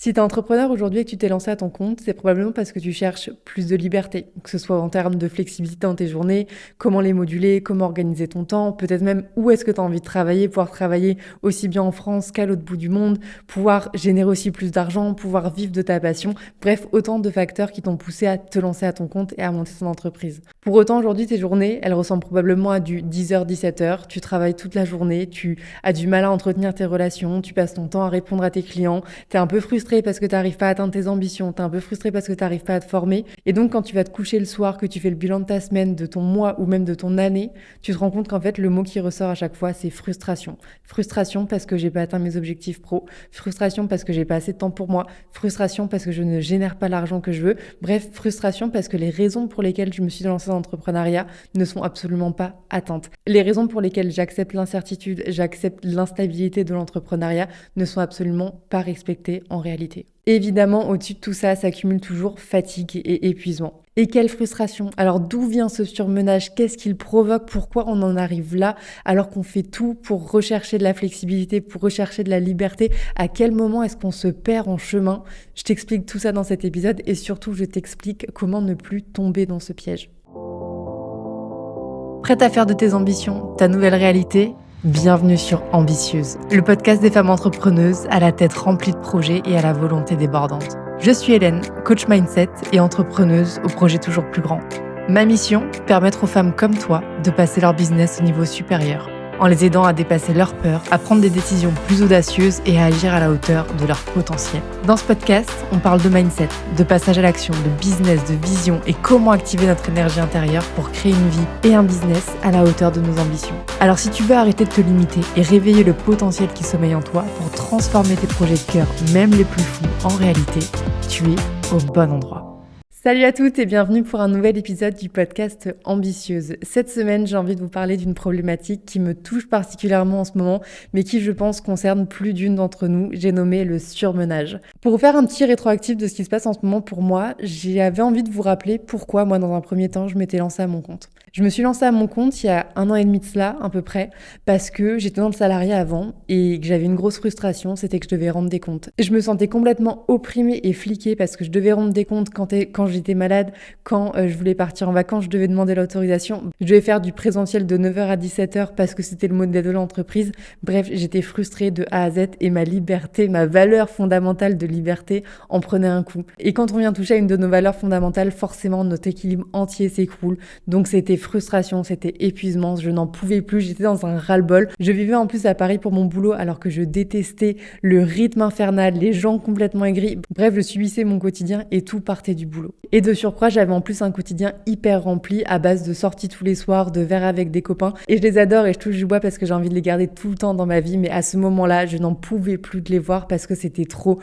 Si tu es entrepreneur aujourd'hui et que tu t'es lancé à ton compte, c'est probablement parce que tu cherches plus de liberté, que ce soit en termes de flexibilité dans tes journées, comment les moduler, comment organiser ton temps, peut-être même où est-ce que tu as envie de travailler, pouvoir travailler aussi bien en France qu'à l'autre bout du monde, pouvoir générer aussi plus d'argent, pouvoir vivre de ta passion. Bref, autant de facteurs qui t'ont poussé à te lancer à ton compte et à monter ton entreprise. Pour autant, aujourd'hui, tes journées, elles ressemblent probablement à du 10h-17h. Tu travailles toute la journée, tu as du mal à entretenir tes relations, tu passes ton temps à répondre à tes clients, tu es un peu frustré parce que tu n'arrives pas à atteindre tes ambitions, tu es un peu frustré parce que tu n'arrives pas à te former. Et donc, quand tu vas te coucher le soir, que tu fais le bilan de ta semaine, de ton mois ou même de ton année, tu te rends compte qu'en fait, le mot qui ressort à chaque fois, c'est frustration. Frustration parce que j'ai pas atteint mes objectifs pro, frustration parce que j'ai pas assez de temps pour moi, frustration parce que je ne génère pas l'argent que je veux. Bref, frustration parce que les raisons pour lesquelles je me suis lancée dans l'entrepreneuriat ne sont absolument pas atteintes. Les raisons pour lesquelles j'accepte l'incertitude, j'accepte l'instabilité de l'entrepreneuriat ne sont absolument pas respectées en réalité. Évidemment, au-dessus de tout ça s'accumule toujours fatigue et épuisement. Et quelle frustration! Alors d'où vient ce surmenage? Qu'est-ce qu'il provoque? Pourquoi on en arrive là alors qu'on fait tout pour rechercher de la flexibilité, pour rechercher de la liberté? À quel moment est-ce qu'on se perd en chemin? Je t'explique tout ça dans cet épisode et surtout je t'explique comment ne plus tomber dans ce piège. Prête à faire de tes ambitions ta nouvelle réalité? Bienvenue sur Ambitieuse, le podcast des femmes entrepreneuses à la tête remplie de projets et à la volonté débordante. Je suis Hélène, coach mindset et entrepreneuse au projet toujours plus grand. Ma mission, permettre aux femmes comme toi de passer leur business au niveau supérieur, en les aidant à dépasser leurs peurs, à prendre des décisions plus audacieuses et à agir à la hauteur de leur potentiel. Dans ce podcast, on parle de mindset, de passage à l'action, de business, de vision et comment activer notre énergie intérieure pour créer une vie et un business à la hauteur de nos ambitions. Alors si tu veux arrêter de te limiter et réveiller le potentiel qui sommeille en toi pour transformer tes projets de cœur, même les plus fous, en réalité, tu es au bon endroit. Salut à toutes et bienvenue pour un nouvel épisode du podcast Ambitieuse. Cette semaine, j'ai envie de vous parler d'une problématique qui me touche particulièrement en ce moment, mais qui, je pense, concerne plus d'une d'entre nous. J'ai nommé le surmenage. Pour vous faire un petit rétroactif de ce qui se passe en ce moment pour moi, j'avais envie de vous rappeler pourquoi, moi, dans un premier temps, je m'étais lancée à mon compte. Je me suis lancée à mon compte il y a 1 an et demi de cela, à peu près, parce que j'étais dans le salariat avant et que j'avais une grosse frustration, c'était que je devais rendre des comptes. Je me sentais complètement opprimée et fliquée parce que je devais rendre des comptes quand j'étais malade, quand je voulais partir en vacances, je devais demander l'autorisation. Je devais faire du présentiel de 9h à 17h parce que c'était le modèle de l'entreprise. Bref, j'étais frustrée de A à Z et ma liberté, ma valeur fondamentale de liberté en prenait un coup. Et quand on vient toucher à une de nos valeurs fondamentales, forcément notre équilibre entier s'écroule. Donc c'était frustration, c'était épuisement, je n'en pouvais plus, j'étais dans un ras-le-bol. Je vivais en plus à Paris pour mon boulot alors que je détestais le rythme infernal, les gens complètement aigris. Bref, je subissais mon quotidien et tout partait du boulot. Et de surcroît, j'avais en plus un quotidien hyper rempli à base de sorties tous les soirs, de verres avec des copains. Et je les adore et je touche du bois parce que j'ai envie de les garder tout le temps dans ma vie. Mais à ce moment-là, je n'en pouvais plus de les voir parce que c'était trop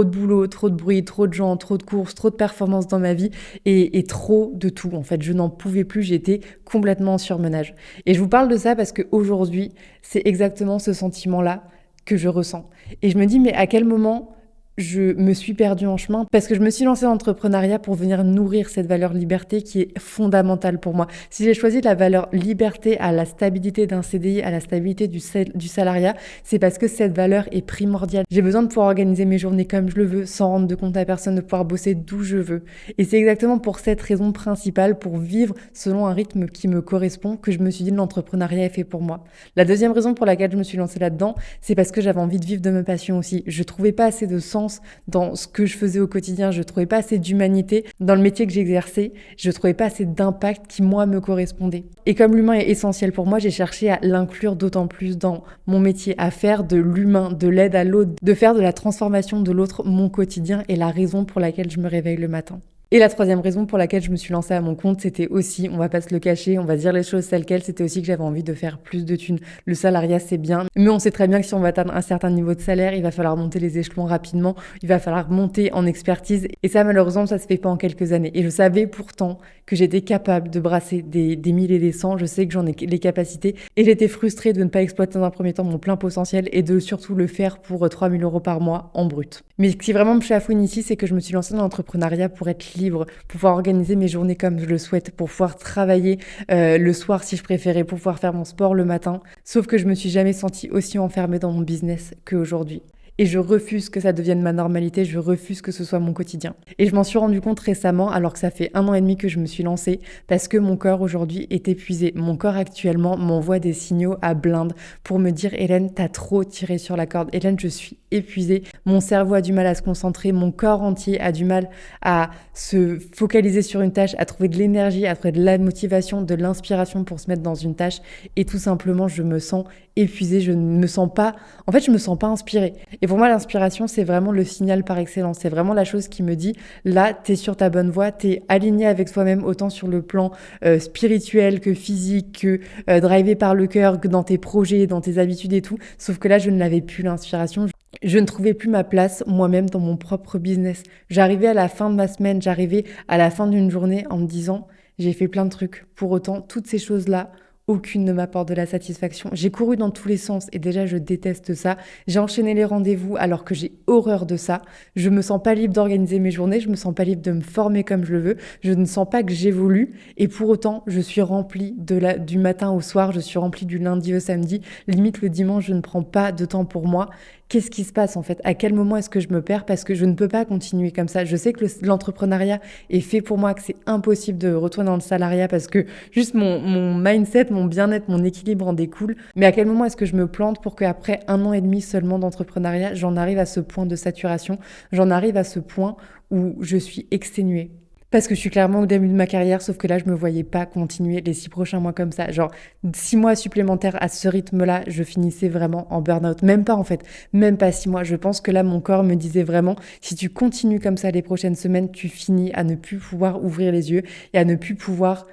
de boulot, trop de bruit, trop de gens, trop de courses, trop de performances dans ma vie et trop de tout. En fait, je n'en pouvais plus, j'étais complètement en surmenage. Et je vous parle de ça parce qu'aujourd'hui, c'est exactement ce sentiment-là que je ressens. Et je me dis, mais à quel moment je me suis perdue en chemin parce que je me suis lancée dans l'entrepreneuriat pour venir nourrir cette valeur liberté qui est fondamentale pour moi. Si j'ai choisi la valeur liberté à la stabilité d'un CDI, à la stabilité du salariat, c'est parce que cette valeur est primordiale. J'ai besoin de pouvoir organiser mes journées comme je le veux, sans rendre de compte à personne, de pouvoir bosser d'où je veux. Et c'est exactement pour cette raison principale, pour vivre selon un rythme qui me correspond, que je me suis dit l'entrepreneuriat est fait pour moi. La deuxième raison pour laquelle je me suis lancée là-dedans, c'est parce que j'avais envie de vivre de ma passion aussi. Je trouvais pas assez de sens dans ce que je faisais au quotidien, je trouvais pas assez d'humanité dans le métier que j'exerçais, je trouvais pas assez d'impact qui moi me correspondait. Et comme l'humain est essentiel pour moi, j'ai cherché à l'inclure d'autant plus dans mon métier, à faire de l'humain, de l'aide à l'autre, de faire de la transformation de l'autre mon quotidien et la raison pour laquelle je me réveille le matin. Et la troisième raison pour laquelle je me suis lancée à mon compte, c'était aussi, on va pas se le cacher, on va dire les choses telles quelles, c'était aussi que j'avais envie de faire plus de thunes. Le salariat, c'est bien, mais on sait très bien que si on va atteindre un certain niveau de salaire, il va falloir monter les échelons rapidement, il va falloir monter en expertise, et ça, malheureusement, ça se fait pas en quelques années. Et je savais pourtant que j'étais capable de brasser des 1000 et des 100, je sais que j'en ai les capacités, et j'étais frustrée de ne pas exploiter dans un premier temps mon plein potentiel et de surtout le faire pour 3 000 € par mois en brut. Mais ce qui vraiment me chafouine ici, c'est que je me suis lancée dans l'entrepreneuriat pour être libre, pour pouvoir organiser mes journées comme je le souhaite, pour pouvoir travailler le soir si je préférais, pour pouvoir faire mon sport le matin. Sauf que je me suis jamais sentie aussi enfermée dans mon business qu'aujourd'hui. et je refuse que ça devienne ma normalité, je refuse que ce soit mon quotidien. Et je m'en suis rendu compte récemment, alors que ça fait 1 an et demi que je me suis lancée, parce que mon corps aujourd'hui est épuisé. Mon corps actuellement m'envoie des signaux à blinde pour me dire « Hélène, t'as trop tiré sur la corde. Hélène, je suis épuisée. Mon cerveau a du mal à se concentrer, mon corps entier a du mal à se focaliser sur une tâche, à trouver de l'énergie, à trouver de la motivation, de l'inspiration pour se mettre dans une tâche. Et tout simplement, je me sens épuisée, je ne me sens pas... En fait, je me sens pas inspirée. Et pour moi, l'inspiration, c'est vraiment le signal par excellence. C'est vraiment la chose qui me dit, là, t'es sur ta bonne voie, t'es aligné avec toi-même, autant sur le plan spirituel que physique, que drivé par le cœur, que dans tes projets, dans tes habitudes et tout. Sauf que là, je ne l'avais plus, l'inspiration. Je ne trouvais plus ma place moi-même dans mon propre business. J'arrivais à la fin de ma semaine, j'arrivais à la fin d'une journée en me disant, j'ai fait plein de trucs. Pour autant, toutes ces choses-là, aucune ne m'apporte de la satisfaction. J'ai couru dans tous les sens et déjà je déteste ça. J'ai enchaîné les rendez-vous alors que j'ai horreur de ça. Je me sens pas libre d'organiser mes journées, je me sens pas libre de me former comme je le veux. Je ne sens pas que j'évolue et pour autant je suis remplie du matin au soir, je suis remplie du lundi au samedi. Limite le dimanche je ne prends pas de temps pour moi. Qu'est-ce qui se passe en fait? À quel moment est-ce que je me perds? Parce que je ne peux pas continuer comme ça. Je sais que l'entrepreneuriat est fait pour moi, que c'est impossible de retourner dans le salariat parce que juste mon mindset, mon bien-être, mon équilibre en découle. Mais à quel moment est-ce que je me plante pour qu'après 1 an et demi seulement d'entrepreneuriat, j'en arrive à ce point de saturation, j'en arrive à ce point où je suis exténuée? Parce que je suis clairement au début de ma carrière, sauf que là, je me voyais pas continuer les 6 prochains mois comme ça. Genre, 6 mois supplémentaires à ce rythme-là, je finissais vraiment en burn-out. Même pas, en fait. Même pas 6 mois. Je pense que là, mon corps me disait vraiment, si tu continues comme ça les prochaines semaines, tu finis à ne plus pouvoir ouvrir les yeux et à ne plus pouvoir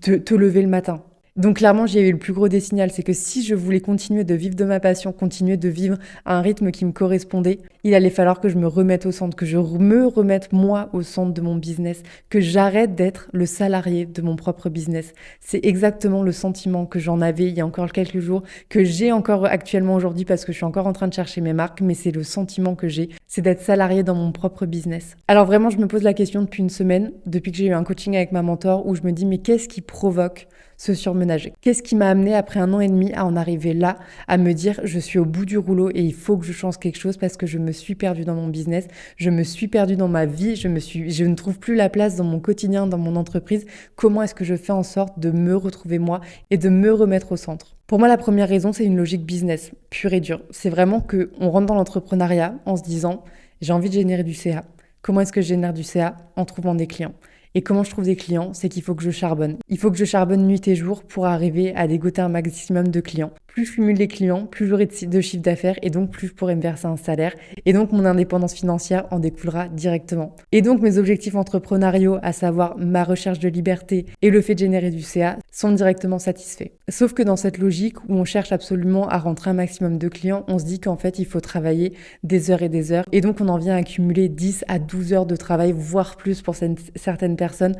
te lever le matin. Donc clairement, j'ai eu le plus gros des signaux, c'est que si je voulais continuer de vivre de ma passion, continuer de vivre à un rythme qui me correspondait, il allait falloir que je me remette au centre, que je me remette moi au centre de mon business, que j'arrête d'être le salarié de mon propre business. C'est exactement le sentiment que j'en avais il y a encore quelques jours, que j'ai encore actuellement aujourd'hui parce que je suis encore en train de chercher mes marques, mais c'est le sentiment que j'ai, c'est d'être salarié dans mon propre business. Alors vraiment, je me pose la question depuis une semaine, depuis que j'ai eu un coaching avec ma mentor, où je me dis mais qu'est-ce qui provoque ce surmenage? Qu'est-ce qui m'a amené après 1 an et demi à en arriver là, à me dire je suis au bout du rouleau et il faut que je change quelque chose parce que je me suis perdue dans mon business, je me suis perdue dans ma vie, je ne trouve plus la place dans mon quotidien, dans mon entreprise. Comment est-ce que je fais en sorte de me retrouver moi et de me remettre au centre? Pour moi, la première raison, c'est une logique business, pure et dure. C'est vraiment qu'on rentre dans l'entrepreneuriat en se disant j'ai envie de générer du CA. Comment est-ce que je génère du CA? En trouvant des clients. Et comment je trouve des clients? C'est qu'il faut que je charbonne. Il faut que je charbonne nuit et jour pour arriver à dégoter un maximum de clients. Plus je cumule les clients, plus j'aurai de chiffre d'affaires et donc plus je pourrai me verser un salaire. Et donc mon indépendance financière en découlera directement. Et donc mes objectifs entrepreneuriaux, à savoir ma recherche de liberté et le fait de générer du CA, sont directement satisfaits. Sauf que dans cette logique où on cherche absolument à rentrer un maximum de clients, on se dit qu'en fait il faut travailler des heures et des heures. Et donc on en vient à accumuler 10 à 12 heures de travail, voire plus pour certaines personnes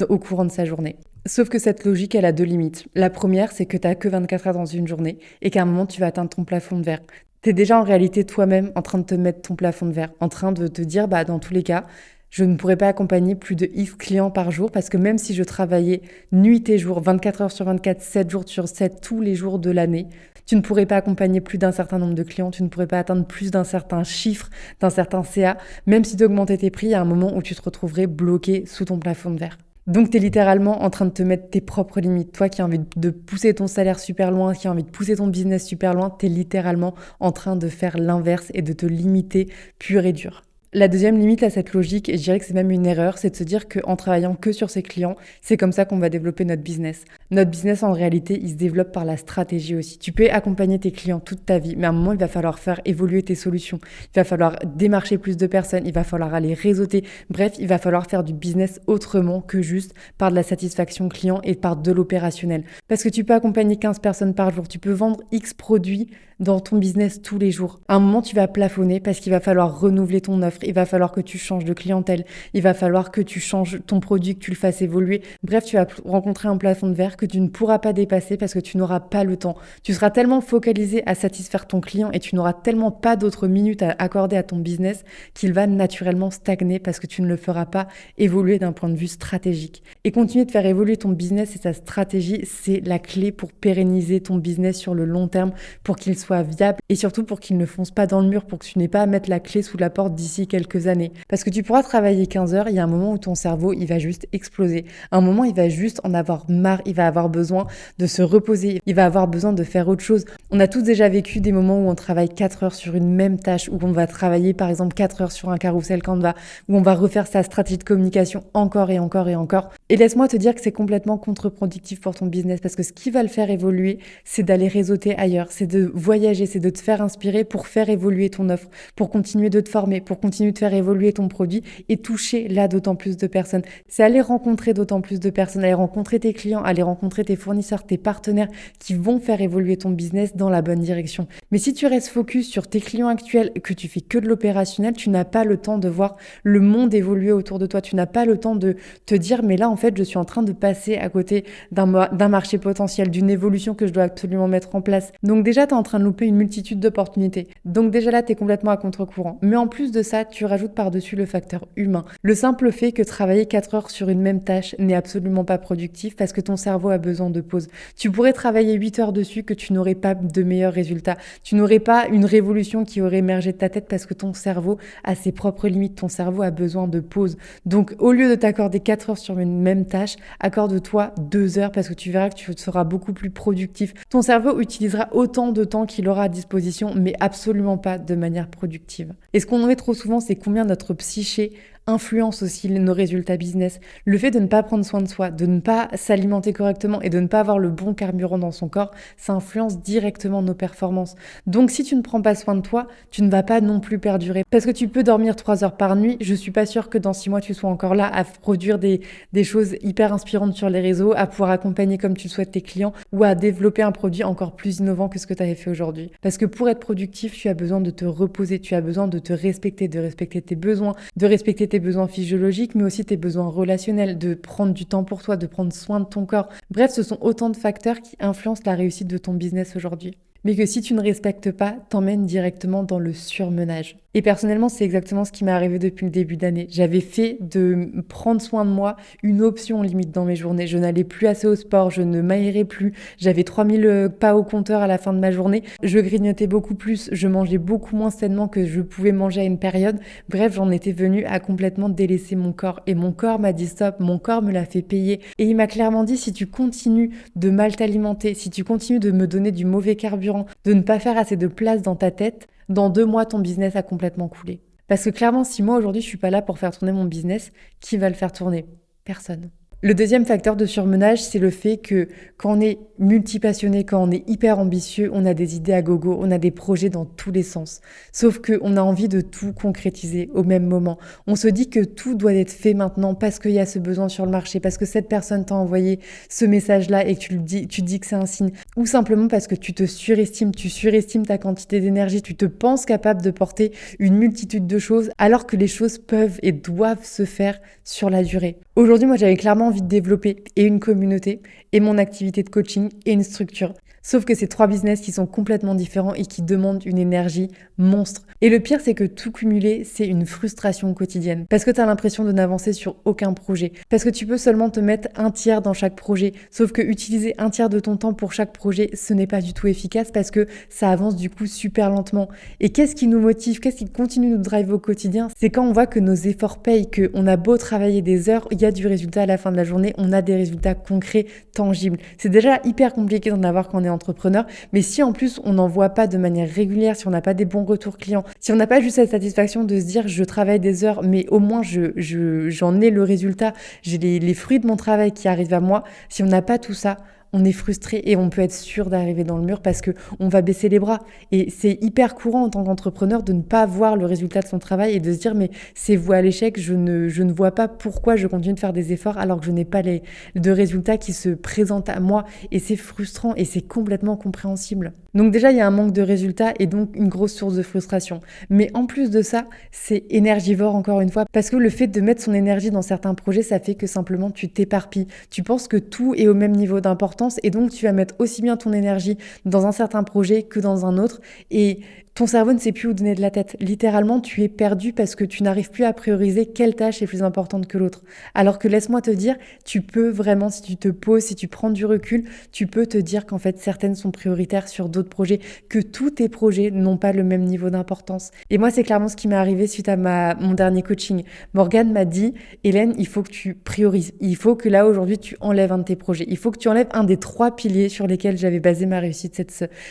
au courant de sa journée. Sauf que cette logique, elle a 2 limites. La première, c'est que tu n'as que 24 heures dans une journée et qu'à un moment, tu vas atteindre ton plafond de verre. Tu es déjà en réalité toi-même en train de te mettre ton plafond de verre, en train de te dire, dans tous les cas, je ne pourrais pas accompagner plus de X clients par jour parce que même si je travaillais nuit et jour, 24 heures sur 24, 7 jours sur 7, tous les jours de l'année, tu ne pourrais pas accompagner plus d'un certain nombre de clients, tu ne pourrais pas atteindre plus d'un certain chiffre, d'un certain CA, même si tu augmentais tes prix, il y a un moment où tu te retrouverais bloqué sous ton plafond de verre. Donc, tu es littéralement en train de te mettre tes propres limites. Toi qui as envie de pousser ton salaire super loin, qui as envie de pousser ton business super loin, tu es littéralement en train de faire l'inverse et de te limiter pur et dur. La deuxième limite à cette logique, et je dirais que c'est même une erreur, c'est de se dire qu'en travaillant que sur ses clients, c'est comme ça qu'on va développer notre business. Notre business, en réalité, il se développe par la stratégie aussi. Tu peux accompagner tes clients toute ta vie, mais à un moment, il va falloir faire évoluer tes solutions. Il va falloir démarcher plus de personnes, il va falloir aller réseauter. Bref, il va falloir faire du business autrement que juste par de la satisfaction client et par de l'opérationnel. Parce que tu peux accompagner 15 personnes par jour, tu peux vendre X produits dans ton business tous les jours. À un moment, tu vas plafonner parce qu'il va falloir renouveler ton offre, il va falloir que tu changes de clientèle, il va falloir que tu changes ton produit, que tu le fasses évoluer. Bref, tu vas rencontrer un plafond de verre que tu ne pourras pas dépasser parce que tu n'auras pas le temps. Tu seras tellement focalisé à satisfaire ton client et tu n'auras tellement pas d'autres minutes à accorder à ton business qu'il va naturellement stagner parce que tu ne le feras pas évoluer d'un point de vue stratégique. Et continuer de faire évoluer ton business et sa stratégie, c'est la clé pour pérenniser ton business sur le long terme, pour qu'il soit viable et surtout pour qu'il ne fonce pas dans le mur, pour que tu n'aies pas à mettre la clé sous la porte d'ici quelques années. Parce que tu pourras travailler 15 heures, il y a un moment où ton cerveau, il va juste exploser. Un moment, il va juste en avoir marre, il va avoir besoin de se reposer, il va avoir besoin de faire autre chose. On a tous déjà vécu des moments où on travaille 4 heures sur une même tâche, où on va travailler par exemple 4 heures sur un carrousel Canva, où on va refaire sa stratégie de communication encore et encore et encore. Et laisse-moi te dire que c'est complètement contre-productif pour ton business parce que ce qui va le faire évoluer, c'est d'aller réseauter ailleurs, c'est de voyager, c'est de te faire inspirer pour faire évoluer ton offre, pour continuer de te former, pour continuer de faire évoluer ton produit et toucher là d'autant plus de personnes. C'est aller rencontrer d'autant plus de personnes, aller rencontrer tes clients, aller rencontrer tes fournisseurs, tes partenaires qui vont faire évoluer ton business dans la bonne direction. Mais si tu restes focus sur tes clients actuels, que tu fais que de l'opérationnel, tu n'as pas le temps de voir le monde évoluer autour de toi. Tu n'as pas le temps de te dire, mais là, en fait, je suis en train de passer à côté d'un marché potentiel, d'une évolution que je dois absolument mettre en place. Donc déjà, tu es en train de louper une multitude d'opportunités. Donc déjà là, tu es complètement à contre-courant. Mais en plus de ça, tu rajoutes par-dessus le facteur humain. Le simple fait que travailler 4 heures sur une même tâche n'est absolument pas productif parce que ton cerveau a besoin de pause. Tu pourrais travailler 8 heures dessus que tu n'aurais pas de meilleurs résultats. Tu n'aurais pas une révolution qui aurait émergé de ta tête parce que ton cerveau a ses propres limites. Ton cerveau a besoin de pause. Donc, au lieu de t'accorder 4 heures sur une même tâche, accorde-toi 2 heures parce que tu verras que tu seras beaucoup plus productif. Ton cerveau utilisera autant de temps qu'il aura à disposition, mais absolument pas de manière productive. Et ce qu'on en met trop souvent, c'est combien notre psyché influence aussi nos résultats business. Le fait de ne pas prendre soin de soi, de ne pas s'alimenter correctement et de ne pas avoir le bon carburant dans son corps, ça influence directement nos performances. Donc si tu ne prends pas soin de toi, tu ne vas pas non plus perdurer. Parce que tu peux dormir 3 heures par nuit, je suis pas sûre que dans 6 mois tu sois encore là à produire des choses hyper inspirantes sur les réseaux, à pouvoir accompagner comme tu le souhaites tes clients ou à développer un produit encore plus innovant que ce que tu avais fait aujourd'hui. Parce que pour être productif, tu as besoin de te reposer, tu as besoin de te respecter, de respecter tes besoins, de respecter tes besoins physiologiques, mais aussi tes besoins relationnels, de prendre du temps pour toi, de prendre soin de ton corps. Bref, ce sont autant de facteurs qui influencent la réussite de ton business aujourd'hui. Mais que si tu ne respectes pas, t'emmènes directement dans le surmenage. Et personnellement, c'est exactement ce qui m'est arrivé depuis le début d'année. J'avais fait de prendre soin de moi une option limite dans mes journées. Je n'allais plus assez au sport, je ne m'aérais plus. J'avais 3000 pas au compteur à la fin de ma journée. Je grignotais beaucoup plus, je mangeais beaucoup moins sainement que je pouvais manger à une période. Bref, j'en étais venue à complètement délaisser mon corps. Et mon corps m'a dit stop, mon corps me l'a fait payer. Et il m'a clairement dit, si tu continues de mal t'alimenter, si tu continues de me donner du mauvais carburant, de ne pas faire assez de place dans ta tête, dans 2 mois, ton business a complètement coulé. Parce que clairement, si moi aujourd'hui je suis pas là pour faire tourner mon business, qui va le faire tourner? Personne. Le deuxième facteur de surmenage, c'est le fait que quand on est multipassionné, quand on est hyper ambitieux, on a des idées à gogo, on a des projets dans tous les sens. Sauf qu'on a envie de tout concrétiser au même moment. On se dit que tout doit être fait maintenant parce qu'il y a ce besoin sur le marché, parce que cette personne t'a envoyé ce message-là et que tu dis que c'est un signe. Ou simplement parce que tu te surestimes, tu surestimes ta quantité d'énergie, tu te penses capable de porter une multitude de choses alors que les choses peuvent et doivent se faire sur la durée. Aujourd'hui, moi, j'avais clairement envie de développer et une communauté et mon activité de coaching et une structure. Sauf que c'est 3 business qui sont complètement différents et qui demandent une énergie monstre. Et le pire, c'est que tout cumulé, c'est une frustration quotidienne. Parce que tu as l'impression de n'avancer sur aucun projet. Parce que tu peux seulement te mettre un tiers dans chaque projet. Sauf que utiliser un tiers de ton temps pour chaque projet, ce n'est pas du tout efficace parce que ça avance du coup super lentement. Et qu'est-ce qui nous motive? Qu'est-ce qui continue de nous drive au quotidien? C'est quand on voit que nos efforts payent, qu'on a beau travailler des heures, il y a du résultat à la fin de la journée, on a des résultats concrets, tangibles. C'est déjà hyper compliqué d'en avoir quand on est entrepreneur, mais si en plus on n'en voit pas de manière régulière, si on n'a pas des bons retours clients, si on n'a pas juste cette satisfaction de se dire je travaille des heures, mais au moins j'en ai le résultat, j'ai les fruits de mon travail qui arrivent à moi, si on n'a pas tout ça, on est frustré et on peut être sûr d'arriver dans le mur parce que on va baisser les bras. Et c'est hyper courant en tant qu'entrepreneur de ne pas voir le résultat de son travail et de se dire mais c'est voué à l'échec, je ne vois pas pourquoi je continue de faire des efforts alors que je n'ai pas de résultats qui se présentent à moi. Et c'est frustrant et c'est complètement compréhensible. Donc déjà, il y a un manque de résultats et donc une grosse source de frustration. Mais en plus de ça, c'est énergivore encore une fois parce que le fait de mettre son énergie dans certains projets, ça fait que simplement tu t'éparpilles. Tu penses que tout est au même niveau d'importance et donc tu vas mettre aussi bien ton énergie dans un certain projet que dans un autre et ton cerveau ne sait plus où donner de la tête. Littéralement, tu es perdu parce que tu n'arrives plus à prioriser quelle tâche est plus importante que l'autre. Alors que laisse-moi te dire, tu peux vraiment, si tu te poses, si tu prends du recul, tu peux te dire qu'en fait, certaines sont prioritaires sur d'autres projets, que tous tes projets n'ont pas le même niveau d'importance. Et moi, c'est clairement ce qui m'est arrivé suite à mon dernier coaching. Morgane m'a dit, Hélène, il faut que tu priorises. Il faut que là, aujourd'hui, tu enlèves un de tes projets. Il faut que tu enlèves un des 3 piliers sur lesquels j'avais basé ma réussite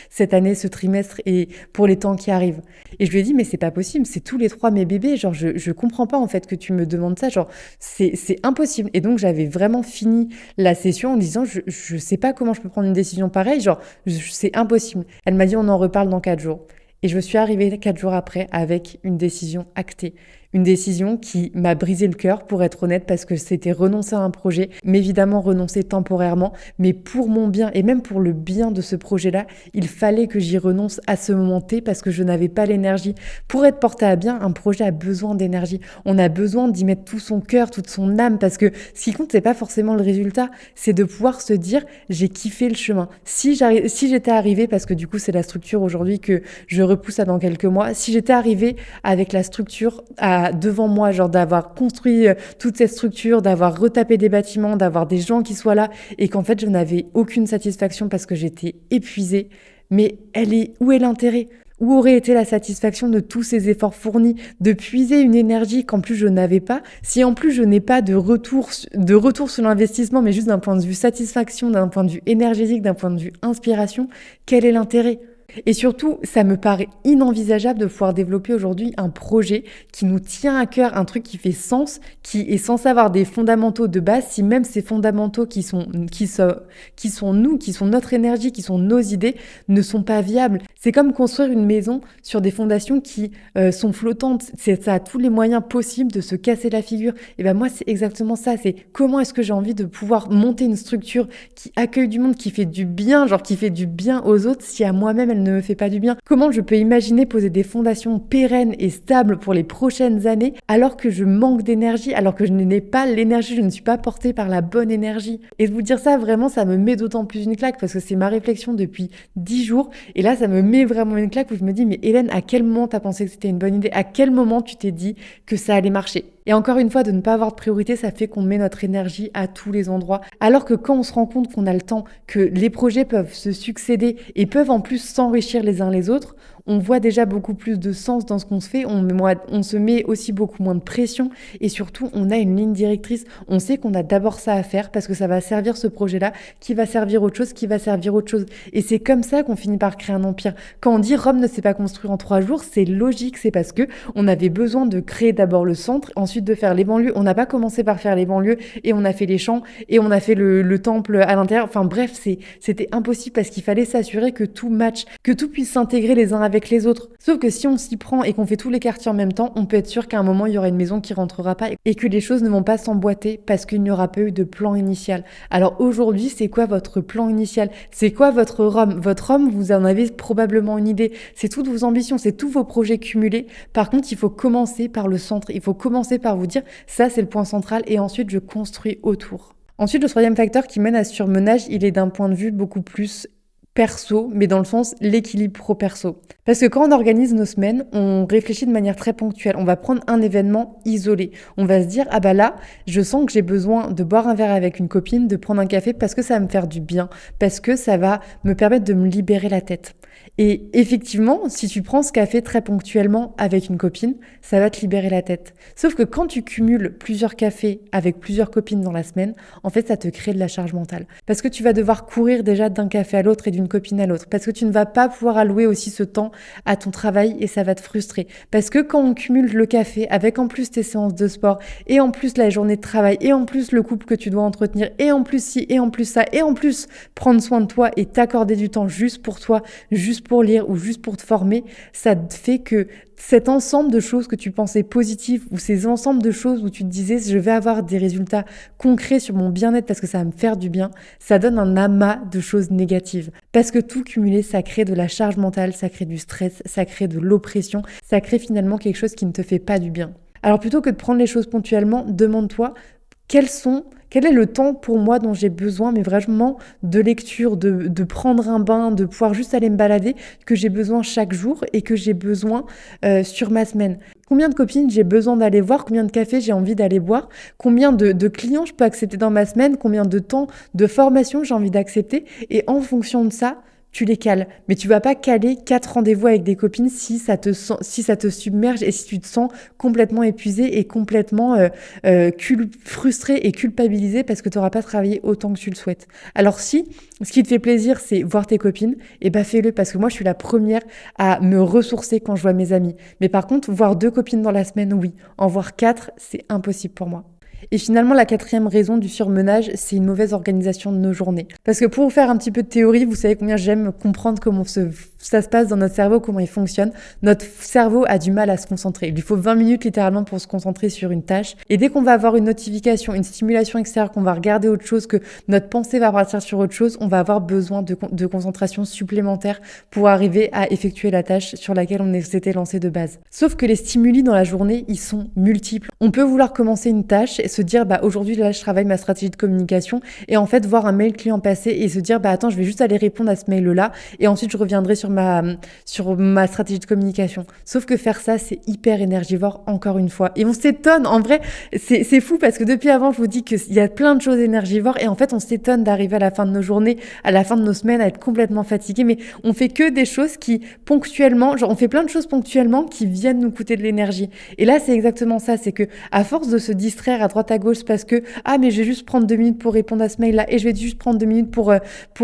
cette année, ce trimestre et pour les temps qui arrivent. Et je lui ai dit, mais c'est pas possible, c'est tous les 3 mes bébés. Genre, je comprends pas en fait que tu me demandes ça. Genre, c'est impossible. Et donc, j'avais vraiment fini la session en disant, je sais pas comment je peux prendre une décision pareille. Genre, c'est impossible. Elle m'a dit, on en reparle dans 4 jours. Et je suis arrivée 4 jours après avec une décision actée. Une décision qui m'a brisé le cœur, pour être honnête, parce que c'était renoncer à un projet, mais évidemment renoncer temporairement, mais pour mon bien et même pour le bien de ce projet-là, il fallait que j'y renonce à ce moment T parce que je n'avais pas l'énergie. Pour être porté à bien, un projet a besoin d'énergie. On a besoin d'y mettre tout son cœur, toute son âme, parce que ce qui compte, c'est pas forcément le résultat, c'est de pouvoir se dire, j'ai kiffé le chemin. Si j'étais arrivée, parce que du coup, c'est la structure aujourd'hui que je repousse à dans quelques mois, si j'étais arrivée avec la structure devant moi, genre d'avoir construit toute cette structure, d'avoir retapé des bâtiments, d'avoir des gens qui soient là et qu'en fait je n'avais aucune satisfaction parce que j'étais épuisée, mais où est l'intérêt ? Où aurait été la satisfaction de tous ces efforts fournis, de puiser une énergie qu'en plus je n'avais pas, si en plus je n'ai pas de retour sur l'investissement, mais juste d'un point de vue satisfaction, d'un point de vue énergétique, d'un point de vue inspiration, quel est l'intérêt ? Et surtout, ça me paraît inenvisageable de pouvoir développer aujourd'hui un projet qui nous tient à cœur, un truc qui fait sens, qui est censé avoir des fondamentaux de base, si même ces fondamentaux qui sont nous, qui sont notre énergie, qui sont nos idées, ne sont pas viables. C'est comme construire une maison sur des fondations qui sont flottantes. Ça a tous les moyens possibles de se casser la figure. Et ben moi, c'est exactement ça. C'est comment est-ce que j'ai envie de pouvoir monter une structure qui accueille du monde, qui fait du bien, genre qui fait du bien aux autres, si à moi-même elle ne me fait pas du bien. Comment je peux imaginer poser des fondations pérennes et stables pour les prochaines années alors que je manque d'énergie, alors que je n'ai pas l'énergie, je ne suis pas portée par la bonne énergie. Et de vous dire ça, vraiment, ça me met d'autant plus une claque parce que c'est ma réflexion depuis 10 jours. Et là, ça me met vraiment une claque où je me dis, mais Hélène, à quel moment t'as pensé que c'était une bonne idée ? À quel moment tu t'es dit que ça allait marcher ? Et encore une fois, de ne pas avoir de priorité, ça fait qu'on met notre énergie à tous les endroits. Alors que quand on se rend compte qu'on a le temps, que les projets peuvent se succéder et peuvent en plus s'enrichir les uns les autres, on voit déjà beaucoup plus de sens dans ce qu'on se fait, on se met aussi beaucoup moins de pression et surtout on a une ligne directrice. On sait qu'on a d'abord ça à faire parce que ça va servir ce projet-là, qui va servir autre chose, qui va servir autre chose. Et c'est comme ça qu'on finit par créer un empire. Quand on dit Rome ne s'est pas construit en 3 jours, c'est logique, c'est parce que on avait besoin de créer d'abord le centre, ensuite de faire les banlieues. On n'a pas commencé par faire les banlieues et on a fait les champs et on a fait le temple à l'intérieur. Enfin bref, c'était impossible parce qu'il fallait s'assurer que tout match, que tout puisse s'intégrer les uns avec les autres. Sauf que si on s'y prend et qu'on fait tous les quartiers en même temps, on peut être sûr qu'à un moment, il y aura une maison qui rentrera pas et que les choses ne vont pas s'emboîter parce qu'il n'y aura pas eu de plan initial. Alors aujourd'hui, c'est quoi votre plan initial ? C'est quoi votre Rome ? Votre Rome, vous en avez probablement une idée. C'est toutes vos ambitions, c'est tous vos projets cumulés. Par contre, il faut commencer par le centre. Il faut commencer par vous dire, ça c'est le point central et ensuite je construis autour. Ensuite, le 3e facteur qui mène à ce surmenage, il est d'un point de vue beaucoup plus perso, mais dans le sens l'équilibre pro-perso. Parce que quand on organise nos semaines, on réfléchit de manière très ponctuelle. On va prendre un événement isolé. On va se dire, ah bah là, je sens que j'ai besoin de boire un verre avec une copine, de prendre un café parce que ça va me faire du bien, parce que ça va me permettre de me libérer la tête. Et effectivement, si tu prends ce café très ponctuellement avec une copine, ça va te libérer la tête. Sauf que quand tu cumules plusieurs cafés avec plusieurs copines dans la semaine, en fait, ça te crée de la charge mentale. Parce que tu vas devoir courir déjà d'un café à l'autre et d'une copine à l'autre. Parce que tu ne vas pas pouvoir allouer aussi ce temps à ton travail et ça va te frustrer. Parce que quand on cumule le café avec en plus tes séances de sport et en plus la journée de travail et en plus le couple que tu dois entretenir et en plus ci et en plus ça et en plus prendre soin de toi et t'accorder du temps juste pour toi, juste pour lire ou juste pour te former, ça te fait que cet ensemble de choses que tu pensais positives ou ces ensembles de choses où tu te disais je vais avoir des résultats concrets sur mon bien-être parce que ça va me faire du bien, ça donne un amas de choses négatives. Parce que tout cumulé, ça crée de la charge mentale, ça crée du stress, ça crée de l'oppression, ça crée finalement quelque chose qui ne te fait pas du bien. Alors plutôt que de prendre les choses ponctuellement, demande-toi quelles sont Quel est le temps pour moi dont j'ai besoin, mais vraiment de lecture, de prendre un bain, de pouvoir juste aller me balader, que j'ai besoin chaque jour et que j'ai besoin sur ma semaine. Combien de copines j'ai besoin d'aller voir, combien de cafés j'ai envie d'aller boire, combien de clients je peux accepter dans ma semaine, combien de temps de formation j'ai envie d'accepter. Et en fonction de ça, tu les cales. Mais tu vas pas caler 4 rendez-vous avec des copines si ça te submerge et si tu te sens complètement épuisé et complètement frustré et culpabilisé parce que tu n'auras pas travaillé autant que tu le souhaites. Alors si ce qui te fait plaisir, c'est voir tes copines, et bah fais-le parce que moi, je suis la première à me ressourcer quand je vois mes amis. Mais par contre, voir 2 copines dans la semaine, oui. En voir 4, c'est impossible pour moi. Et finalement, la 4e raison du surmenage, c'est une mauvaise organisation de nos journées. Parce que pour vous faire un petit peu de théorie, vous savez combien j'aime comprendre comment ça se passe dans notre cerveau, comment il fonctionne. Notre cerveau a du mal à se concentrer. Il lui faut 20 minutes littéralement pour se concentrer sur une tâche. Et dès qu'on va avoir une notification, une stimulation extérieure, qu'on va regarder autre chose, que notre pensée va partir sur autre chose, on va avoir besoin de concentration supplémentaire pour arriver à effectuer la tâche sur laquelle on s'était lancé de base. Sauf que les stimuli dans la journée, ils sont multiples. On peut vouloir commencer une tâche et se dire aujourd'hui là je travaille ma stratégie de communication et en fait voir un mail client passer et se dire attends je vais juste aller répondre à ce mail là et ensuite je reviendrai sur ma stratégie de communication. Sauf que faire ça c'est hyper énergivore encore une fois et on s'étonne en vrai c'est fou parce que depuis avant je vous dis qu'il y a plein de choses énergivores et en fait on s'étonne d'arriver à la fin de nos journées, à la fin de nos semaines à être complètement fatigué, mais on fait que des choses qui ponctuellement, on fait plein de choses ponctuellement qui viennent nous coûter de l'énergie. Et là c'est exactement ça, c'est que à force de se distraire à droite à gauche parce que mais je vais juste prendre 2 minutes pour répondre à ce mail là et je vais juste prendre 2 minutes pour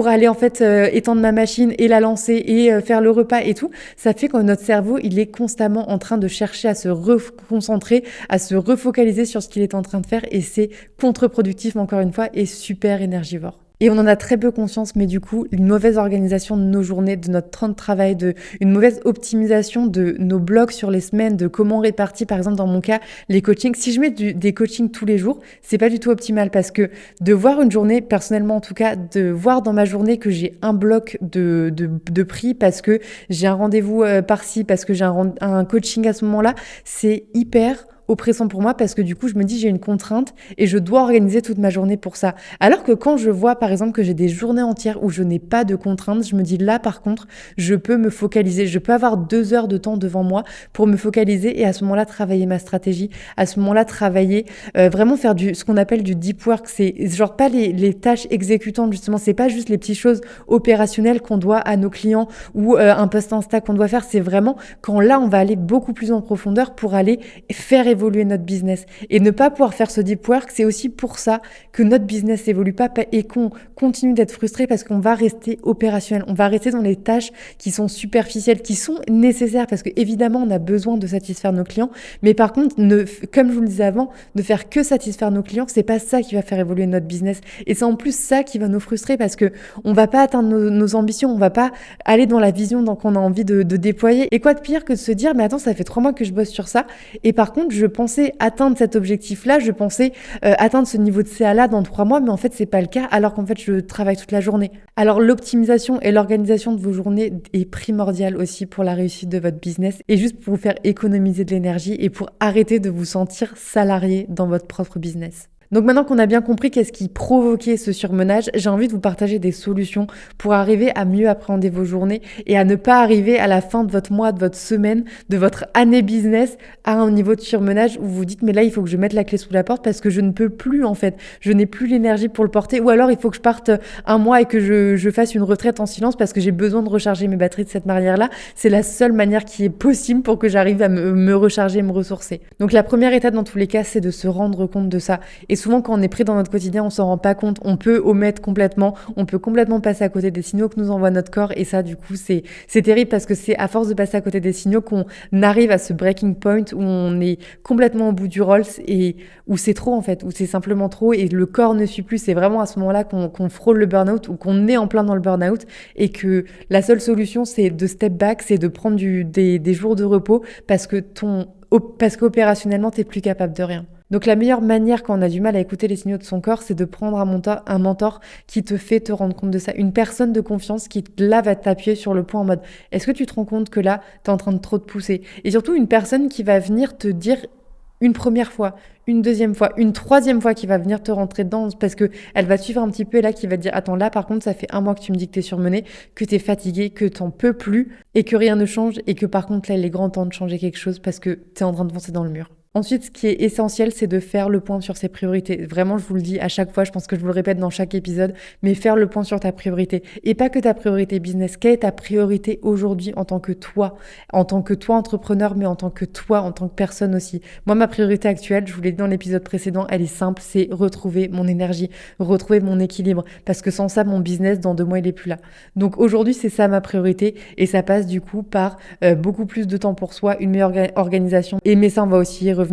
aller en fait étendre ma machine et la lancer et faire le repas et tout, ça fait que notre cerveau il est constamment en train de chercher à se reconcentrer, à se refocaliser sur ce qu'il est en train de faire et c'est contre-productif encore une fois et super énergivore. Et on en a très peu conscience, mais du coup, une mauvaise organisation de nos journées, de notre temps de travail, une mauvaise optimisation de nos blocs sur les semaines, de comment on répartit, par exemple, dans mon cas, les coachings. Si je mets des coachings tous les jours, c'est pas du tout optimal parce que de voir une journée, personnellement en tout cas, de voir dans ma journée que j'ai un bloc de prix parce que j'ai un rendez-vous par-ci, parce que j'ai un coaching à ce moment-là, c'est hyper oppressant pour moi parce que du coup je me dis j'ai une contrainte et je dois organiser toute ma journée pour ça. Alors que quand je vois par exemple que j'ai des journées entières où je n'ai pas de contraintes, je me dis là par contre je peux me focaliser, je peux avoir 2 heures de temps devant moi pour me focaliser et à ce moment-là travailler ma stratégie, à ce moment-là travailler, vraiment faire ce qu'on appelle du deep work, c'est genre pas les tâches exécutantes justement, c'est pas juste les petites choses opérationnelles qu'on doit à nos clients ou un post Insta qu'on doit faire, c'est vraiment quand là on va aller beaucoup plus en profondeur pour aller faire évoluer notre business. Et ne pas pouvoir faire ce deep work, c'est aussi pour ça que notre business évolue pas et qu'on continue d'être frustré parce qu'on va rester opérationnel. On va rester dans les tâches qui sont superficielles, qui sont nécessaires parce que évidemment on a besoin de satisfaire nos clients. Mais par contre, comme je vous le disais avant, ne faire que satisfaire nos clients, c'est pas ça qui va faire évoluer notre business. Et c'est en plus ça qui va nous frustrer parce que on va pas atteindre nos ambitions, on va pas aller dans la vision qu'on a envie de déployer. Et quoi de pire que de se dire, mais attends, ça fait 3 mois que je bosse sur ça. Et par contre, je pensais atteindre cet objectif-là, je pensais atteindre ce niveau de CA-là dans 3 mois, mais en fait, c'est pas le cas, alors qu'en fait, je travaille toute la journée. Alors, l'optimisation et l'organisation de vos journées est primordiale aussi pour la réussite de votre business et juste pour vous faire économiser de l'énergie et pour arrêter de vous sentir salarié dans votre propre business. Donc maintenant qu'on a bien compris qu'est-ce qui provoquait ce surmenage, j'ai envie de vous partager des solutions pour arriver à mieux appréhender vos journées et à ne pas arriver à la fin de votre mois, de votre semaine, de votre année business à un niveau de surmenage où vous vous dites mais là il faut que je mette la clé sous la porte parce que je ne peux plus en fait, je n'ai plus l'énergie pour le porter ou alors il faut que je parte un mois et que je fasse une retraite en silence parce que j'ai besoin de recharger mes batteries de cette manière-là. C'est la seule manière qui est possible pour que j'arrive à me recharger, me ressourcer. Donc la première étape dans tous les cas c'est de se rendre compte de ça. Et souvent, quand on est pris dans notre quotidien, on s'en rend pas compte. On peut omettre complètement. On peut complètement passer à côté des signaux que nous envoie notre corps. Et ça, du coup, c'est terrible parce que c'est à force de passer à côté des signaux qu'on arrive à ce breaking point où on est complètement au bout du Rolls et où c'est trop, en fait, où c'est simplement trop et le corps ne suit plus. C'est vraiment à ce moment-là qu'on frôle le burn-out ou qu'on est en plein dans le burn-out et que la seule solution, c'est de step back, c'est de prendre des jours de repos parce qu'opérationnellement, t'es plus capable de rien. Donc la meilleure manière quand on a du mal à écouter les signaux de son corps, c'est de prendre un mentor qui te fait te rendre compte de ça. Une personne de confiance qui là va t'appuyer sur le point en mode « Est-ce que tu te rends compte que là, t'es en train de trop te pousser ?» Et surtout une personne qui va venir te dire une première fois, une deuxième fois, une troisième fois qui va venir te rentrer dedans parce que elle va te suivre un petit peu et là qui va te dire attends là par contre ça fait un mois que tu me dis que t'es surmené, que t'es fatigué, que t'en peux plus et que rien ne change et que par contre là il est grand temps de changer quelque chose parce que t'es en train de foncer dans le mur. Ensuite, ce qui est essentiel, c'est de faire le point sur ses priorités. Vraiment, je vous le dis à chaque fois, je pense que je vous le répète dans chaque épisode, mais faire le point sur ta priorité. Et pas que ta priorité business. Quelle est ta priorité aujourd'hui en tant que toi entrepreneur, mais en tant que toi, en tant que personne aussi. Moi, ma priorité actuelle, je vous l'ai dit dans l'épisode précédent, elle est simple, c'est retrouver mon énergie, retrouver mon équilibre. Parce que sans ça, mon business, dans 2 mois, il est plus là. Donc aujourd'hui, c'est ça ma priorité. Et ça passe du coup par beaucoup plus de temps pour soi, une meilleure organisation. Et mais ça, on va aussi y revenir.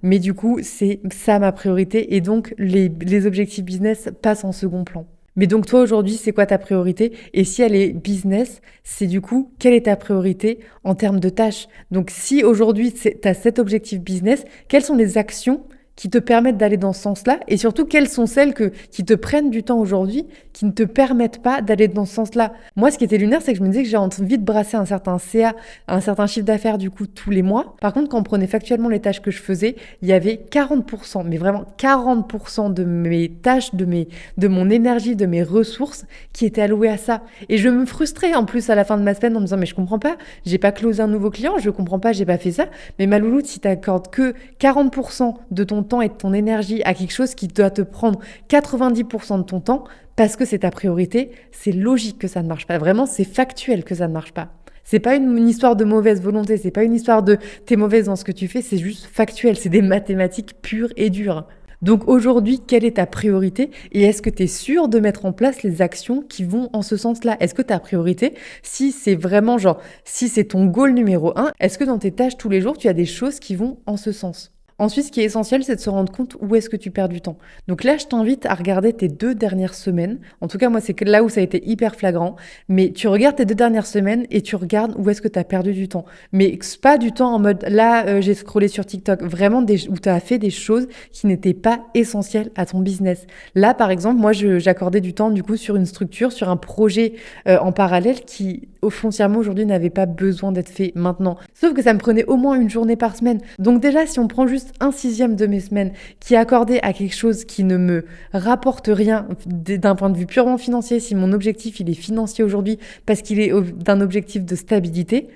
Mais du coup, c'est ça ma priorité. Et donc, les objectifs business passent en second plan. Mais donc, toi, aujourd'hui, c'est quoi ta priorité? Et si elle est business, c'est du coup, quelle est ta priorité en termes de tâches? Donc, si aujourd'hui, tu as cet objectif business, quelles sont les actions qui te permettent d'aller dans ce sens-là et surtout quelles sont celles qui te prennent du temps aujourd'hui, qui ne te permettent pas d'aller dans ce sens-là. Moi, ce qui était lunaire, c'est que je me disais que j'ai envie de brasser un certain CA, un certain chiffre d'affaires du coup tous les mois. Par contre, quand on prenait factuellement les tâches que je faisais, il y avait 40%, mais vraiment 40% de mes tâches, de mon énergie, de mes ressources qui étaient allouées à ça. Et je me frustrais en plus à la fin de ma semaine en me disant mais je comprends pas, j'ai pas closé un nouveau client, je comprends pas, j'ai pas fait ça. Mais ma louloute, si t'accordes que 40% de ton temps et de ton énergie à quelque chose qui doit te prendre 90% de ton temps parce que c'est ta priorité, c'est logique que ça ne marche pas. Vraiment, c'est factuel que ça ne marche pas. C'est pas une histoire de mauvaise volonté, c'est pas une histoire de t'es mauvaise dans ce que tu fais, c'est juste factuel, c'est des mathématiques pures et dures. Donc aujourd'hui, quelle est ta priorité et est-ce que tu es sûr de mettre en place les actions qui vont en ce sens-là? Est-ce que ta priorité, si c'est vraiment si c'est ton goal numéro 1, est-ce que dans tes tâches tous les jours, tu as des choses qui vont en ce sens? Ensuite, ce qui est essentiel, c'est de se rendre compte où est-ce que tu perds du temps. Donc là, je t'invite à regarder tes 2 dernières semaines. En tout cas, moi, c'est là où ça a été hyper flagrant. Mais tu regardes tes 2 dernières semaines et tu regardes où est-ce que tu as perdu du temps. Mais pas du temps en mode, là, j'ai scrollé sur TikTok. Vraiment, où tu as fait des choses qui n'étaient pas essentielles à ton business. Là, par exemple, moi, j'accordais du temps, du coup, sur une structure, sur un projet en parallèle qui, foncièrement, aujourd'hui, n'avait pas besoin d'être fait maintenant. Sauf que ça me prenait au moins une journée par semaine. Donc déjà, si on prend juste 1/6 de mes semaines qui est accordé à quelque chose qui ne me rapporte rien d'un point de vue purement financier, si mon objectif il est financier aujourd'hui parce qu'il est d'un objectif de stabilité,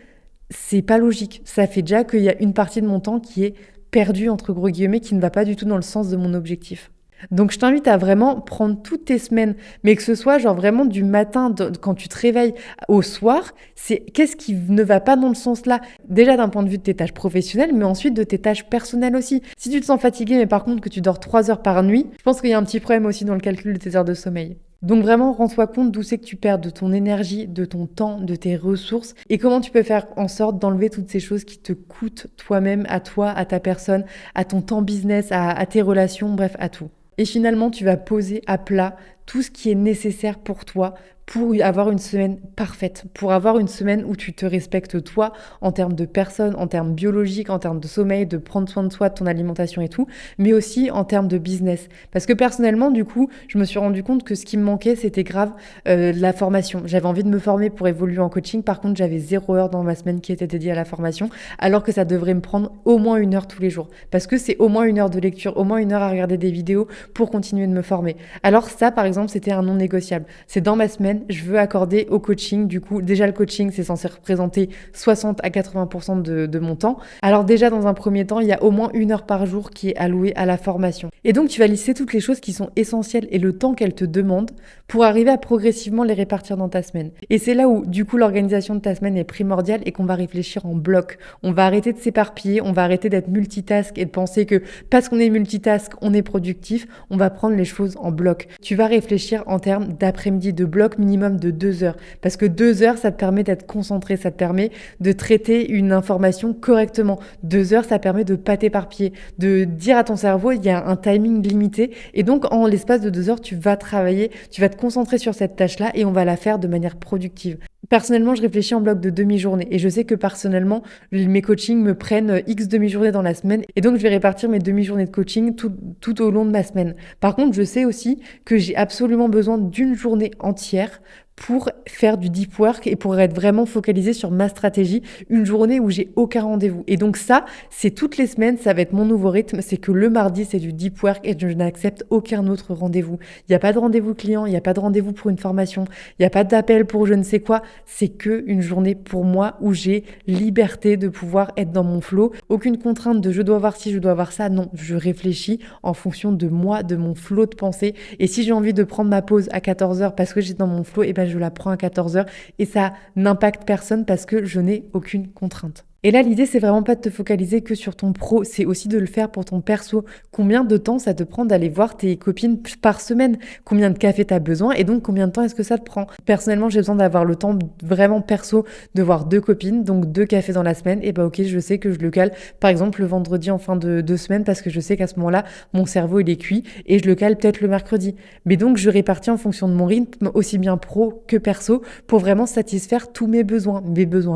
c'est pas logique. Ça fait déjà qu'il y a une partie de mon temps qui est perdue entre gros guillemets, qui ne va pas du tout dans le sens de mon objectif. Donc je t'invite à vraiment prendre toutes tes semaines, mais que ce soit vraiment du matin, quand tu te réveilles au soir, c'est qu'est-ce qui ne va pas dans le sens là, déjà d'un point de vue de tes tâches professionnelles, mais ensuite de tes tâches personnelles aussi. Si tu te sens fatigué, mais par contre que tu dors 3 heures par nuit, je pense qu'il y a un petit problème aussi dans le calcul de tes heures de sommeil. Donc vraiment, rends-toi compte d'où c'est que tu perds de ton énergie, de ton temps, de tes ressources et comment tu peux faire en sorte d'enlever toutes ces choses qui te coûtent toi-même, à toi, à ta personne, à ton temps business, à tes relations, bref, à tout. Et finalement, tu vas poser à plat tout ce qui est nécessaire pour toi pour avoir une semaine parfaite, pour avoir une semaine où tu te respectes toi en termes de personne, en termes biologiques, en termes de sommeil, de prendre soin de toi, de ton alimentation et tout, mais aussi en termes de business. Parce que personnellement, du coup, je me suis rendu compte que ce qui me manquait, c'était grave la formation. J'avais envie de me former pour évoluer en coaching, par contre, j'avais 0 heure dans ma semaine qui était dédiée à la formation, alors que ça devrait me prendre au moins 1 heure tous les jours. Parce que c'est au moins 1 heure de lecture, au moins 1 heure à regarder des vidéos pour continuer de me former. Alors ça, par exemple, c'était un non négociable. C'est dans ma semaine, je veux accorder au coaching. Du coup, déjà le coaching, c'est censé représenter 60 à 80% de mon temps. Alors déjà, dans un premier temps, il y a au moins 1 heure par jour qui est allouée à la formation. Et donc, tu vas lister toutes les choses qui sont essentielles et le temps qu'elles te demandent pour arriver à progressivement les répartir dans ta semaine. Et c'est là où, du coup, l'organisation de ta semaine est primordiale et qu'on va réfléchir en bloc. On va arrêter de s'éparpiller, on va arrêter d'être multitask et de penser que parce qu'on est multitask, on est productif. On va prendre les choses en bloc. Tu vas réfléchir en termes d'après-midi, de bloc minimum de 2 heures. Parce que 2 heures, ça te permet d'être concentré, ça te permet de traiter une information correctement. 2 heures, ça permet de pas t'éparpiller, de dire à ton cerveau, il y a un timing limité. Et donc, en l'espace de 2 heures, tu vas travailler, tu vas te concentrer sur cette tâche-là et on va la faire de manière productive. Personnellement, je réfléchis en bloc de demi-journée et je sais que personnellement, mes coachings me prennent X demi-journées dans la semaine et donc je vais répartir mes demi-journées de coaching tout au long de ma semaine. Par contre, je sais aussi que j'ai absolument besoin d'une journée entière pour faire du deep work et pour être vraiment focalisée sur ma stratégie, une journée où j'ai aucun rendez-vous. Et donc ça, c'est toutes les semaines, ça va être mon nouveau rythme, c'est que le mardi, c'est du deep work et je n'accepte aucun autre rendez-vous. Il n'y a pas de rendez-vous client, il n'y a pas de rendez-vous pour une formation, il n'y a pas d'appel pour je ne sais quoi, c'est que une journée pour moi où j'ai liberté de pouvoir être dans mon flow, aucune contrainte de je dois voir ci, je dois voir ça, non, je réfléchis en fonction de moi, de mon flow de pensée, et si j'ai envie de prendre ma pause à 14h parce que j'étais dans mon flow, et ben je la prends à 14h et ça n'impacte personne parce que je n'ai aucune contrainte. Et là, l'idée, c'est vraiment pas de te focaliser que sur ton pro, c'est aussi de le faire pour ton perso. Combien de temps ça te prend d'aller voir tes copines par semaine? Combien de café tu as besoin? Et donc, combien de temps est-ce que ça te prend? Personnellement, j'ai besoin d'avoir le temps vraiment perso de voir 2 copines, donc 2 cafés dans la semaine. Et bah ok, je sais que je le cale, par exemple, le vendredi en fin de semaine, parce que je sais qu'à ce moment-là, mon cerveau, il est cuit, et je le cale peut-être le mercredi. Mais donc, je répartis en fonction de mon rythme, aussi bien pro que perso, pour vraiment satisfaire tous mes besoins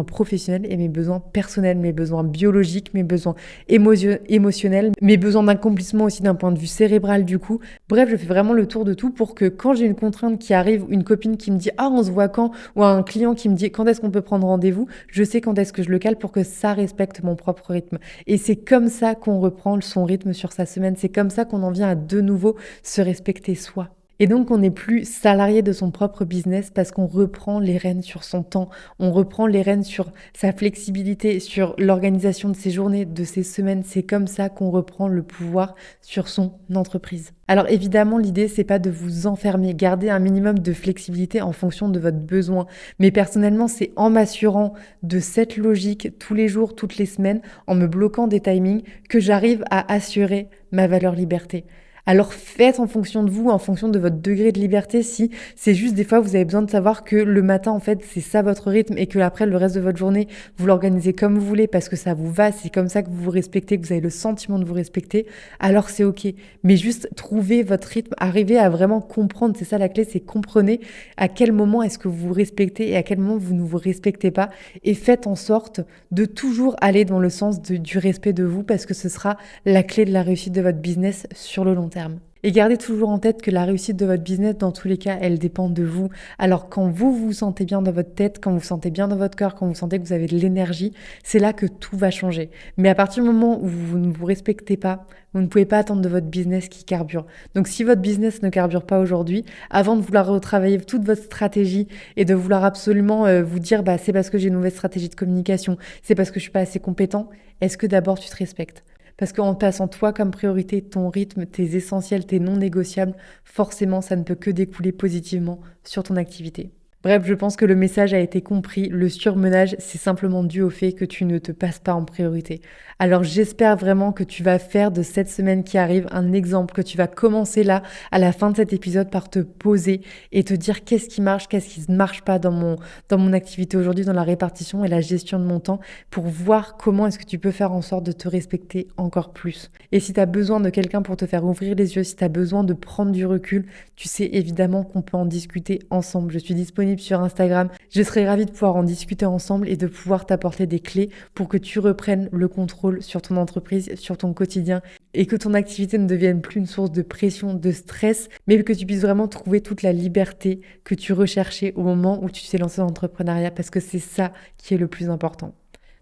professionnels et mes besoins personnels, mes besoins biologiques, mes besoins émotionnels, mes besoins d'accomplissement aussi d'un point de vue cérébral du coup. Bref, je fais vraiment le tour de tout pour que quand j'ai une contrainte qui arrive, une copine qui me dit « Ah, on se voit quand ?» ou un client qui me dit « Quand est-ce qu'on peut prendre rendez-vous ?» Je sais quand est-ce que je le cale pour que ça respecte mon propre rythme. Et c'est comme ça qu'on reprend son rythme sur sa semaine. C'est comme ça qu'on en vient à de nouveau se respecter soi. Et donc, on n'est plus salarié de son propre business parce qu'on reprend les rênes sur son temps, on reprend les rênes sur sa flexibilité, sur l'organisation de ses journées, de ses semaines. C'est comme ça qu'on reprend le pouvoir sur son entreprise. Alors évidemment, l'idée, c'est pas de vous enfermer, garder un minimum de flexibilité en fonction de votre besoin. Mais personnellement, c'est en m'assurant de cette logique tous les jours, toutes les semaines, en me bloquant des timings, que j'arrive à assurer ma valeur liberté. Alors faites en fonction de vous, en fonction de votre degré de liberté. Si c'est juste des fois vous avez besoin de savoir que le matin en fait c'est ça votre rythme et que après le reste de votre journée vous l'organisez comme vous voulez parce que ça vous va, c'est comme ça que vous vous respectez, que vous avez le sentiment de vous respecter, alors c'est ok. Mais juste trouvez votre rythme, arrivez à vraiment comprendre, c'est ça la clé, c'est comprenez à quel moment est-ce que vous vous respectez et à quel moment vous ne vous respectez pas et faites en sorte de toujours aller dans le sens du respect de vous parce que ce sera la clé de la réussite de votre business sur le long terme. Et gardez toujours en tête que la réussite de votre business, dans tous les cas, elle dépend de vous. Alors quand vous vous sentez bien dans votre tête, quand vous vous sentez bien dans votre cœur, quand vous sentez que vous avez de l'énergie, c'est là que tout va changer. Mais à partir du moment où vous ne vous respectez pas, vous ne pouvez pas attendre de votre business qui carbure. Donc si votre business ne carbure pas aujourd'hui, avant de vouloir retravailler toute votre stratégie et de vouloir absolument vous dire c'est parce que j'ai une mauvaise stratégie de communication, c'est parce que je suis pas assez compétent, est-ce que d'abord tu te respectes ? Parce qu'en passant toi comme priorité, ton rythme, tes essentiels, tes non négociables, forcément, ça ne peut que découler positivement sur ton activité. Bref, je pense que le message a été compris. Le surmenage, c'est simplement dû au fait que tu ne te passes pas en priorité. Alors j'espère vraiment que tu vas faire de cette semaine qui arrive un exemple, que tu vas commencer là, à la fin de cet épisode, par te poser et te dire qu'est-ce qui marche, qu'est-ce qui ne marche pas dans mon activité aujourd'hui, dans la répartition et la gestion de mon temps, pour voir comment est-ce que tu peux faire en sorte de te respecter encore plus. Et si tu as besoin de quelqu'un pour te faire ouvrir les yeux, si tu as besoin de prendre du recul, tu sais évidemment qu'on peut en discuter ensemble. Je suis disponible sur Instagram. Je serais ravie de pouvoir en discuter ensemble et de pouvoir t'apporter des clés pour que tu reprennes le contrôle sur ton entreprise, sur ton quotidien et que ton activité ne devienne plus une source de pression, de stress, mais que tu puisses vraiment trouver toute la liberté que tu recherchais au moment où tu t'es lancé dans l'entrepreneuriat parce que c'est ça qui est le plus important.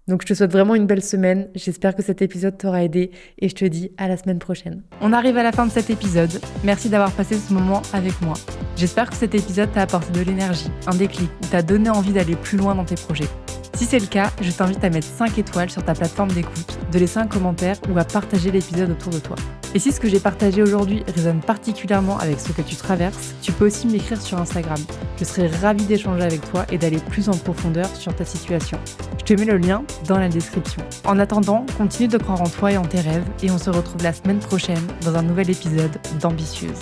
Donc je te souhaite vraiment une belle semaine, j'espère que cet épisode t'aura aidé et je te dis à la semaine prochaine. On arrive à la fin de cet épisode, merci d'avoir passé ce moment avec moi. J'espère que cet épisode t'a apporté de l'énergie, un déclic ou t'a donné envie d'aller plus loin dans tes projets. Si c'est le cas, je t'invite à mettre 5 étoiles sur ta plateforme d'écoute, de laisser un commentaire ou à partager l'épisode autour de toi. Et si ce que j'ai partagé aujourd'hui résonne particulièrement avec ce que tu traverses, tu peux aussi m'écrire sur Instagram. Je serai ravie d'échanger avec toi et d'aller plus en profondeur sur ta situation. Je te mets le lien dans la description. En attendant, continue de croire en toi et en tes rêves et on se retrouve la semaine prochaine dans un nouvel épisode d'Ambitieuse.